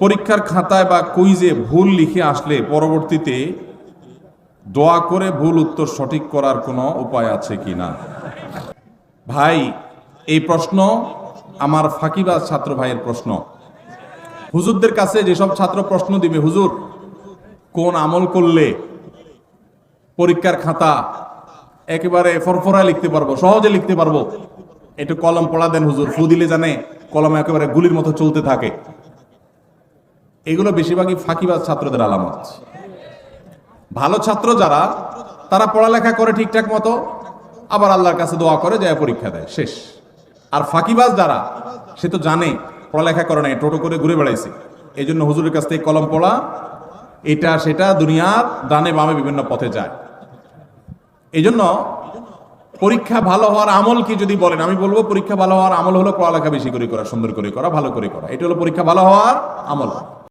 পরীক্ষার খাতায় বা কুইজে ভুল লিখে আসলে পরবর্তীতে দোয়া করে ভুল উত্তর সঠিক করার কোনো উপায় আছে কিনা? ভাই, এই প্রশ্ন আমার ফাঁকিবাজ ছাত্র ভাইয়ের প্রশ্ন। হুজুরদের কাছে যেসব ছাত্র প্রশ্ন দিবে, হুজুর কোন আমল করলে পরীক্ষার খাতা একেবারে ফরফরায় লিখতে পারবো, সহজে লিখতে পারবো, একটু কলম পড়া দেন হুজুর, ফু দিলে জানে কলম একেবারে গুলির মতো চলতে থাকে। এগুলো বেশিরভাগই ফাঁকিবাজ ছাত্রদের আলামত। ভালো ছাত্র যারা, তারা পড়ালেখা করে ঠিকঠাক মতো, আবার আল্লাহর কাছে দোয়া করে যায় পরীক্ষা দেয়, শেষ। আর ফাঁকিবাজ যারা, সে তো জানে পড়ালেখা করে নাই, টোটো করে ঘুরে বেড়াইছে, এই জন্য হুজুরের কাছ থেকে কলম পড়া, এটা সেটা দুনিয়ার ডানে বামে বিভিন্ন পথে যায়। এই জন্য পরীক্ষা ভালো হওয়ার আমল কি যদি বলেন, আমি বলবো পরীক্ষা ভালো হওয়ার আমল হলো পড়ালেখা বেশি করে করা, সুন্দর করে করা, ভালো করে করা। এটা হলো পরীক্ষা ভালো হওয়ার আমল।